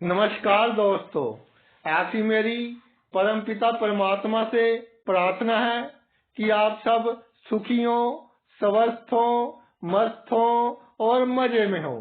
नमस्कार दोस्तों, ऐसी मेरी परमपिता परमात्मा से प्रार्थना है कि आप सब सुखी हो, स्वस्थ हो, मस्त हो और मजे में हो।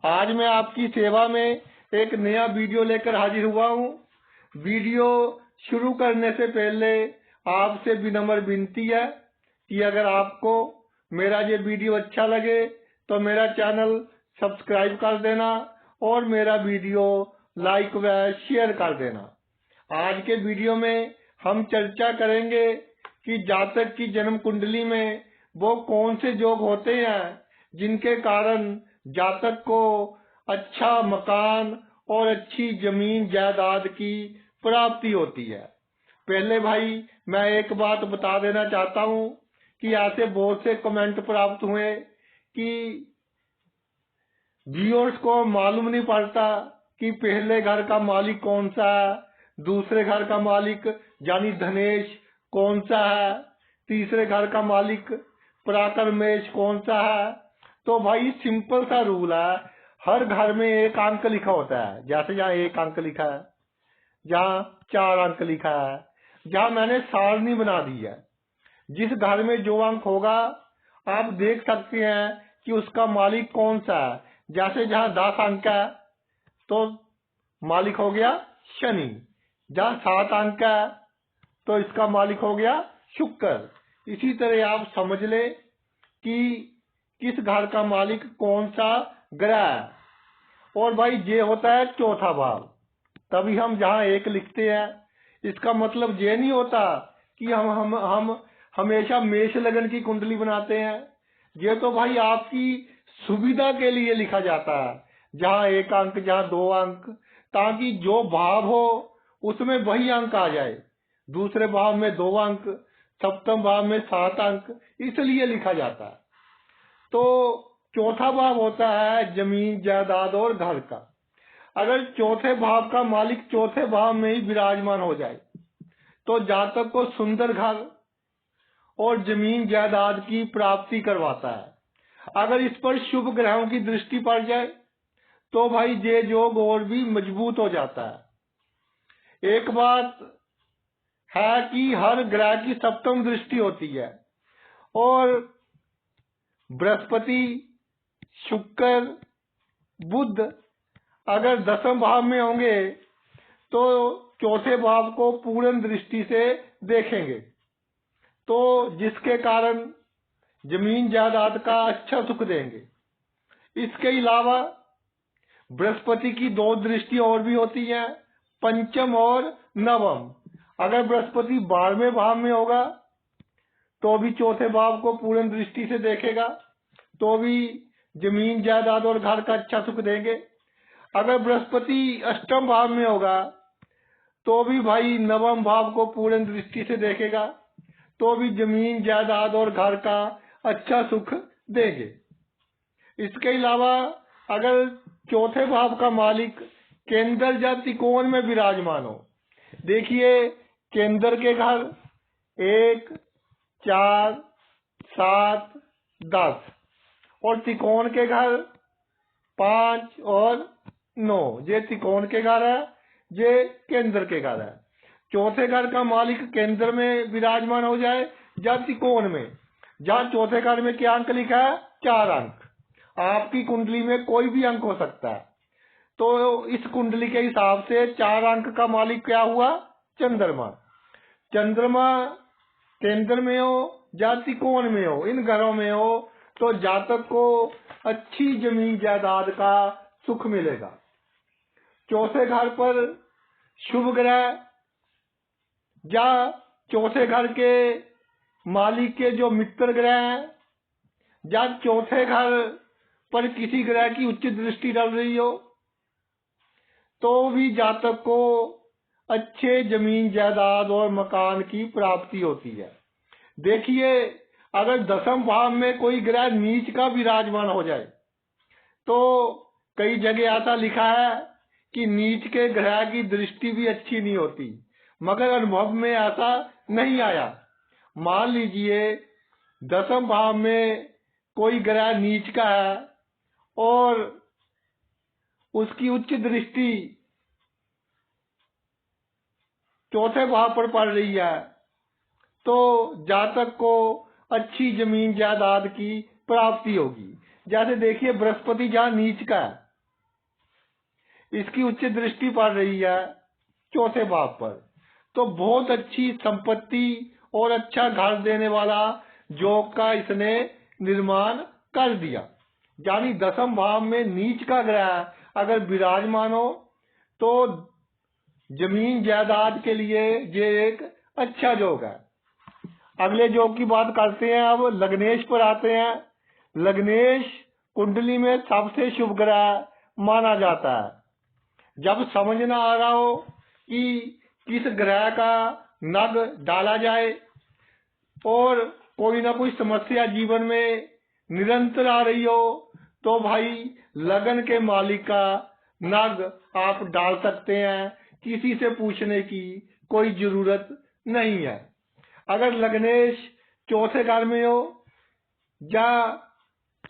आज मैं आपकी सेवा में एक नया वीडियो लेकर हाजिर हुआ हूँ। वीडियो शुरू करने से पहले आपसे विनम्र विनती है कि अगर आपको मेरा ये वीडियो अच्छा लगे तो मेरा चैनल सब्सक्राइब कर देना और मेरा वीडियो लाइक व शेयर कर देना। आज के वीडियो में हम चर्चा करेंगे कि जातक की जन्म कुंडली में वो कौन से योग होते हैं जिनके कारण जातक को अच्छा मकान और अच्छी जमीन जायदाद की प्राप्ति होती है। पहले भाई मैं एक बात बता देना चाहता हूँ कि ऐसे बहुत से कमेंट प्राप्त हुए कि व्यूअर्स को मालूम नहीं पड़ता कि पहले घर का मालिक कौन सा है, दूसरे घर का मालिक यानी धनेश कौन सा है, तीसरे घर का मालिक पराक्रमेश कौन सा है। तो भाई सिंपल सा रूल है, हर घर में एक अंक लिखा होता है। जैसे यहाँ एक अंक लिखा है, जहाँ 4 अंक लिखा है, जहाँ मैंने सारणी बना दी है। जिस घर में जो अंक होगा आप देख सकते हैं कि उसका मालिक कौन सा है। जैसे जहाँ 10 अंक है तो मालिक हो गया शनि, जहाँ 7 अंक है तो इसका मालिक हो गया शुक्र। इसी तरह आप समझ ले कि किस घर का मालिक कौन सा ग्रह है। और भाई ये होता है चौथा भाव। तभी हम जहाँ एक लिखते हैं, इसका मतलब ये नहीं होता कि हम हमेशा मेष लगन की कुंडली बनाते हैं। ये तो भाई आपकी सुविधा के लिए लिखा जाता है, जहाँ 1 अंक, जहाँ 2 अंक, ताकि जो भाव हो उसमें वही अंक आ जाए। दूसरे भाव में 2 अंक, सप्तम भाव में 7 अंक, इसलिए लिखा जाता है। तो चौथा भाव होता है जमीन जायदाद और घर का। अगर चौथे भाव का मालिक चौथे भाव में ही विराजमान हो जाए तो जातक को सुंदर घर और जमीन जायदाद की प्राप्ति करवाता है। अगर इस पर शुभ ग्रहों की दृष्टि पड़ जाए तो भाई ये योग और भी मजबूत हो जाता है। एक बात है कि हर ग्रह की सप्तम दृष्टि होती है और बृहस्पति, शुक्र, बुध अगर 10वें भाव में होंगे तो चौथे भाव को पूर्ण दृष्टि से देखेंगे, तो जिसके कारण जमीन जायदाद का अच्छा सुख देंगे। इसके अलावा बृहस्पति की 2 दृष्टि और भी होती हैं, पंचम और नवम। अगर बृहस्पति 12वें भाव में होगा तो भी चौथे भाव को पूर्ण दृष्टि से देखेगा, तो भी जमीन जायदाद और घर का अच्छा सुख देंगे। अगर बृहस्पति 8वें भाव में होगा तो भी भाई 9वें भाव को पूर्ण दृष्टि से देखेगा, तो भी जमीन जायदाद और घर का अच्छा सुख देंगे। इसके अलावा अगर चौथे भाव का मालिक केंद्र या त्रिकोण में विराजमान हो, देखिए केंद्र के घर 1, 4, 7, 10 और त्रिकोण के घर 5 और 9, ये त्रिकोण के घर है, ये केंद्र के घर है। चौथे घर का मालिक केंद्र में विराजमान हो जाए या त्रिकोण में, जहाँ चौथे घर में क्या अंक लिखा है, 4 अंक। आपकी कुंडली में कोई भी अंक हो सकता है। तो इस कुंडली के हिसाब से 4 अंक का मालिक क्या हुआ, चंद्रमा। चंद्रमा केंद्र में हो या त्रिकोण में हो, इन घरों में हो तो जातक को अच्छी जमीन जायदाद का सुख मिलेगा। चौथे घर पर शुभ ग्रह या चौथे घर के मालिक के जो मित्र ग्रह हैं, या चौथे घर पर किसी ग्रह की उच्च दृष्टि डल रही हो, तो भी जातक को अच्छे जमीन जायदाद और मकान की प्राप्ति होती है। देखिए अगर 10वें भाव में कोई ग्रह नीच का विराजमान हो जाए तो कई जगह ऐसा लिखा है कि नीच के ग्रह की दृष्टि भी अच्छी नहीं होती, मगर अनुभव में ऐसा नहीं आया। मान लीजिए 10वें भाव में कोई ग्रह नीच का है और उसकी उच्च दृष्टि चौथे भाव पर पड़ रही है तो जातक को अच्छी जमीन जायदाद की प्राप्ति होगी। जैसे देखिए बृहस्पति जहाँ नीच का है, इसकी उच्च दृष्टि पड़ रही है चौथे भाव पर, तो बहुत अच्छी संपत्ति और अच्छा घर देने वाला योग का इसने निर्माण कर दिया। यानी दसम भाव में नीच का ग्रह अगर विराजमान हो तो जमीन जायदाद के लिए ये एक अच्छा योग है। अगले योग की बात करते हैं। अब लग्नेश पर आते हैं। लग्नेश कुंडली में सबसे शुभ ग्रह माना जाता है। जब समझ ना आ रहा हो कि किस ग्रह का नग डाला जाए और कोई ना कोई समस्या जीवन में निरंतर आ रही हो, तो भाई लगन के मालिक का नग आप डाल सकते हैं, किसी से पूछने की कोई जरूरत नहीं है। अगर लग्नेश चौथे घर में हो, या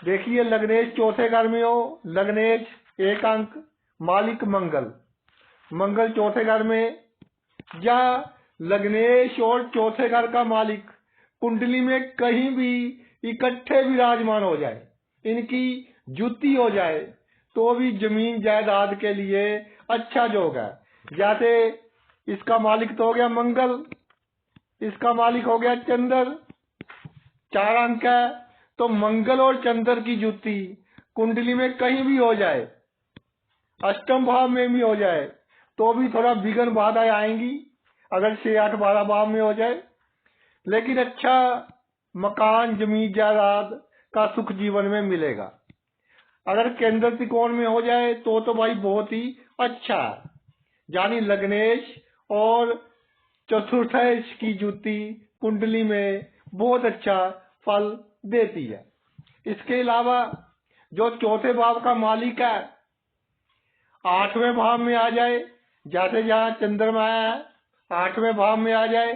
देखिए लग्नेश चौथे घर में हो, लग्नेश एक अंक, मालिक मंगल, मंगल चौथे घर में, या लग्नेश और चौथे घर का मालिक कुंडली में कहीं भी इकट्ठे विराजमान हो जाए, इनकी जुती हो जाए, तो भी जमीन जायदाद के लिए अच्छा योग है। जैसे इसका मालिक तो हो गया मंगल, इसका मालिक हो गया चंद्र, 4 अंक है, तो मंगल और चंद्र की जुती कुंडली में कहीं भी हो जाए, अष्टम भाव में भी हो जाए, तो भी थोड़ा विघ्न बाधाएं आएंगी अगर 6, 8, 12 भाव में हो जाए। लेकिन अच्छा मकान जमीन जायदाद का सुख जीवन में मिलेगा। अगर केंद्र त्रिकोण में हो जाए तो भाई बहुत ही अच्छा है। यानी लग्नेश और चतुर्थेश की जुती कुंडली में बहुत अच्छा फल देती है। इसके अलावा जो चौथे भाव का मालिक है 8वें भाव में आ जाए, जैसे जहाँ चंद्रमा है 8वें भाव में आ जाए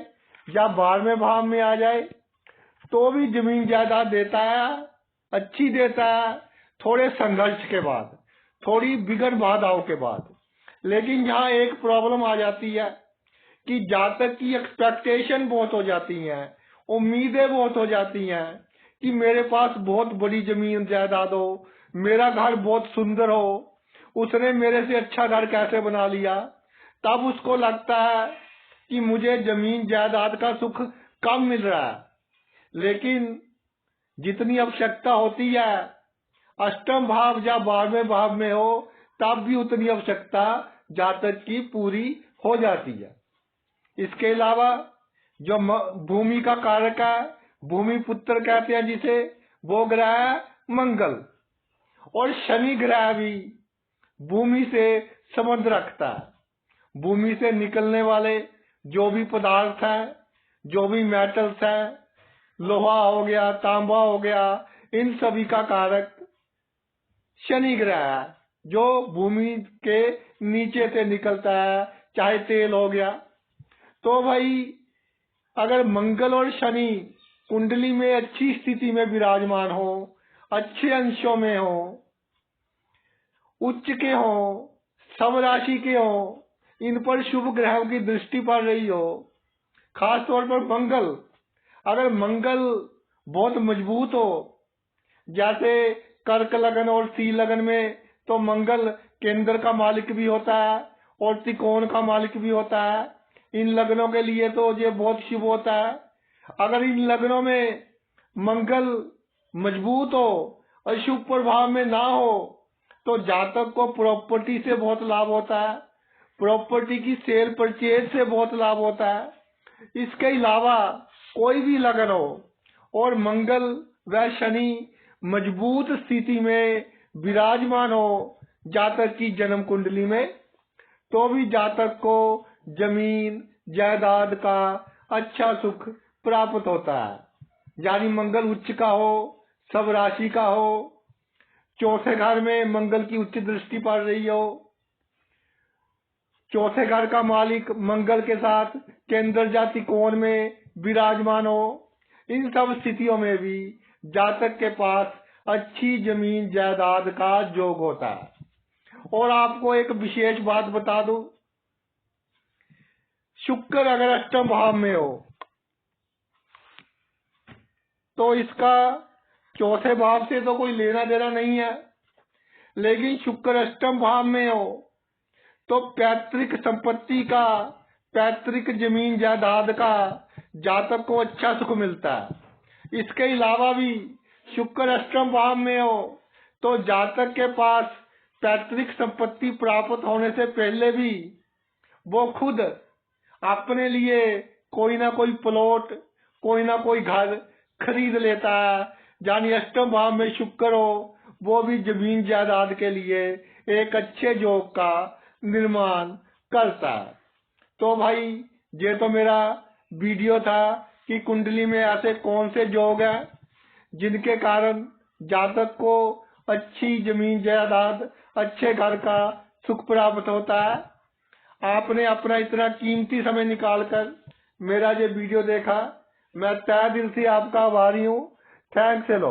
या 12वें भाव में आ जाए, तो भी जमीन जायदाद देता है, अच्छी देता है, थोड़े संघर्ष के बाद, थोड़ी विघ्न बाधाओं के बाद। लेकिन यहाँ एक प्रॉब्लम आ जाती है कि जातक की एक्सपेक्टेशन बहुत हो जाती है, उम्मीदें बहुत हो जाती हैं कि मेरे पास बहुत बड़ी जमीन जायदाद हो, मेरा घर बहुत सुंदर हो, उसने मेरे से अच्छा घर कैसे बना लिया। तब उसको लगता है कि मुझे जमीन जायदाद का सुख कम मिल रहा है। लेकिन जितनी आवश्यकता होती है अष्टम भाव या 12वें भाव में हो, तब भी उतनी आवश्यकता जातक की पूरी हो जाती है। इसके अलावा जो भूमि का कारक है, भूमि पुत्र कहते हैं जिसे, वो ग्रह है मंगल। और शनि ग्रह भी भूमि से संबंध रखता है। भूमि से निकलने वाले जो भी पदार्थ हैं, जो भी मेटल्स हैं, लोहा हो गया, तांबा हो गया, इन सभी का कारक शनि ग्रह है, जो भूमि के नीचे से निकलता है, चाहे तेल हो गया। तो भाई अगर मंगल और शनि कुंडली में अच्छी स्थिति में विराजमान हो, अच्छे अंशों में हो, उच्च के हो, सब राशि के हो, इन पर शुभ ग्रहों की दृष्टि पड़ रही हो, खास तौर पर मंगल, अगर मंगल बहुत मजबूत हो, जैसे कर्क लगन और सी लगन में तो मंगल केंद्र का मालिक भी होता है और त्रिकोण का मालिक भी होता है। इन लग्नों के लिए तो ये बहुत शुभ होता है। अगर इन लग्नों में मंगल मजबूत हो और शुभ प्रभाव में ना हो, तो जातक को प्रॉपर्टी से बहुत लाभ होता है, प्रॉपर्टी की सेल परचेज से बहुत लाभ होता है। इसके अलावा कोई भी लगन हो और मंगल व शनि मजबूत स्थिति में विराजमान हो जातक की जन्म कुंडली में, तो भी जातक को जमीन जायदाद का अच्छा सुख प्राप्त होता है। यानी मंगल उच्च का हो, सब राशि का हो, चौथे घर में मंगल की उच्च दृष्टि पड़ रही हो, चौथे घर का मालिक मंगल के साथ केंद्र या त्रिकोण में विराजमान हो, इन सब स्थितियों में भी जातक के पास अच्छी जमीन जायदाद का योग होता है। और आपको एक विशेष बात बता दूं, शुक्र अगर अष्टम भाव में हो तो इसका चौथे भाव से तो कोई लेना देना नहीं है, लेकिन शुक्र अष्टम भाव में हो तो पैतृक संपत्ति का, पैतृक जमीन जायदाद का जातक को अच्छा सुख मिलता है। इसके अलावा भी शुक्र अष्टम भाव में हो तो जातक के पास पैतृक संपत्ति प्राप्त होने से पहले भी वो खुद अपने लिए कोई ना कोई प्लॉट, कोई ना कोई घर खरीद लेता है। यानी अष्टम भाव में शुक्र हो, वो भी जमीन जायदाद के लिए एक अच्छे योग का निर्माण करता है। तो भाई ये तो मेरा वीडियो था कि कुंडली में ऐसे कौन से योग हैं जिनके कारण जातक को अच्छी जमीन जायदाद, अच्छे घर का सुख प्राप्त होता है। आपने अपना इतना कीमती समय निकालकर मेरा ये वीडियो देखा, मैं तहे दिल से आपका आभारी हूँ। Thanks a lot.